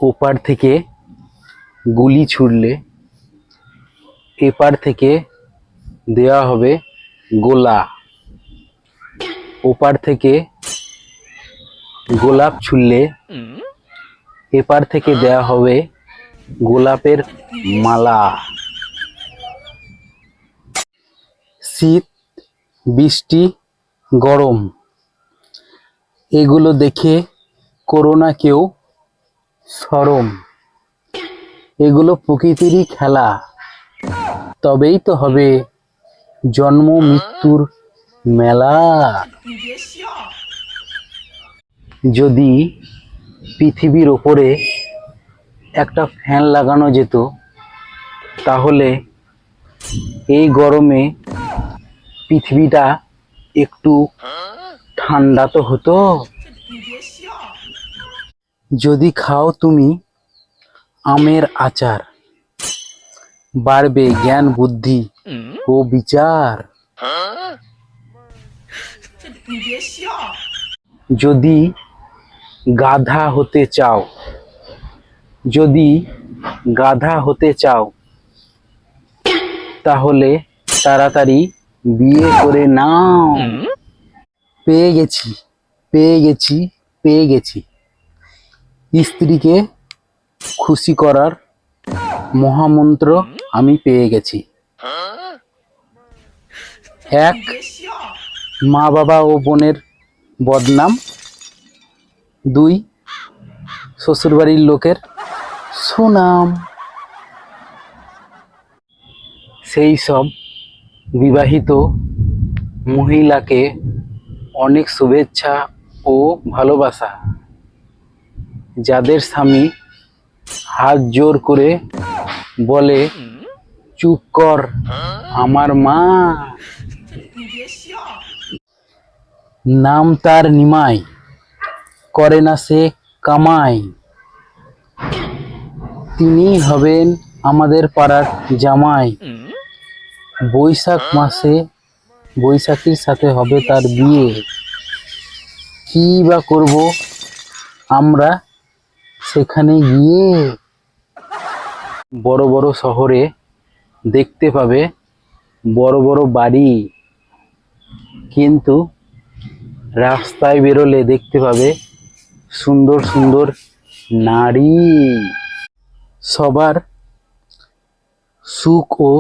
ওপার থেকে গুলি ছুড়লে এপার থেকে দেওয়া হবে গোলা। ওপার থেকে গোলাপ ছুড়লে এপার থেকে দেওয়া হবে গোলাপের মালা। শীত, বৃষ্টি, গরম এগুলো দেখে করো না কেউ শরম। এগুলো প্রকৃতিরই খেলা, তবেই তো হবে জন্ম মৃত্যুর মেলা। যদি পৃথিবীর ওপরে একটা ফ্যান লাগানো যেত, তাহলে এই গরমে পৃথিবীটা একটু ঠান্ডা তো হতো। যদি খাও তুমি আমের আচার, বাড়বে জ্ঞান বুদ্ধি ও বিচার। যদি গাধা হতে চাও, যদি গাধা হতে চাও, তাহলে তাড়াতাড়ি বিয়ে করে নাও। পেয়ে গেছি, পেয়ে গেছি, পেয়ে গেছি স্ত্রীকে খুশি করার মহামন্ত্র আমি পেয়ে গেছি। এক, মা বাবা ও বোনের বদনাম। দুই, শ্বশুরবাড়ির লোকের সুনাম। সেই সব বিবাহিত মহিলাকে অনেক শুভেচ্ছা ও ভালোবাসা, যাদের স্বামী হাত জোর করে বলে চুপ কর আমার মা। নাম তার নিমাই, করে না সে কামাই, তিনি হবেন আমাদের পাড়ার জামাই। বৈশাখ মাসে বৈশাখীর সাথে হবে তার বিয়ে। কি বা করব আমরা সেখানে গিয়ে? বড় বড় শহরে দেখতে পাবে বড় বড় বাড়ি, কিন্তু রাস্তায় বেরোলে দেখতে পাবে সুন্দর সুন্দর নারী। সবার সুখ ও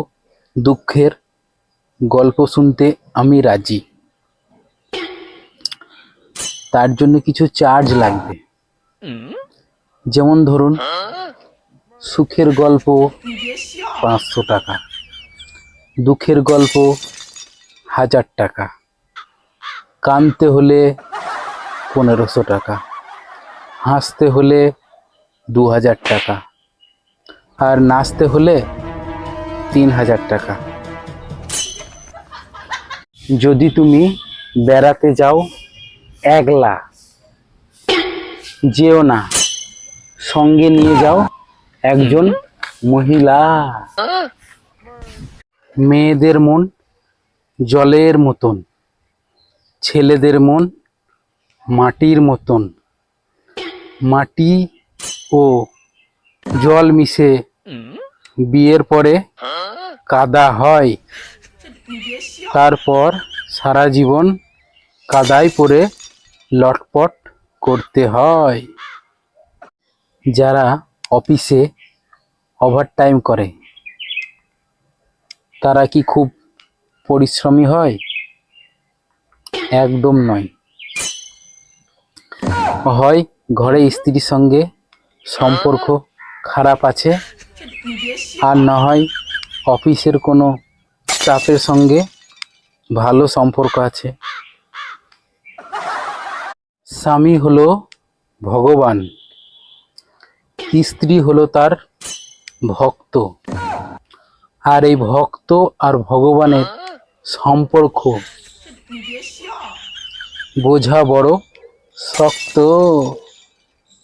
দুঃখের গল্প শুনতে আমি রাজি, তার জন্য কিছু চার্জ লাগবে। যেমন ধরুন, সুখের গল্প 500 টাকা, দুঃখের গল্প 1000 টাকা, কাঁদতে হলে 1500 টাকা, হাসতে হলে 2000 টাকা, আর নাচতে হলে 3000 টাকা। যদি তুমি বেড়াতে যাও একলা, যেও না, সঙ্গে নিয়ে যাও একজন মহিলা। মেয়েদের মন জলের মতন, ছেলেদের মন মাটির মতন। মাটি ও জল মিশে বিয়ের পরে কাদা হয়, তারপর সারা জীবন কাদায় পড়ে লটপট করতে হয়। যারা অফিসে ওভারটাইম করে, তারা কি খুব পরিশ্রমী হয়? একদম নয়। হয় ঘরে স্ত্রীর সঙ্গে সম্পর্ক খারাপ আছে, আর না হয় অফিসের কোনো স্টাফের সঙ্গে ভালো সম্পর্ক আছে। স্বামী হলো ভগবান, স্ত্রী হলো তার ভক্ত, আর এই ভক্ত আর ভগবানের সম্পর্ক বোঝা বড় শক্ত।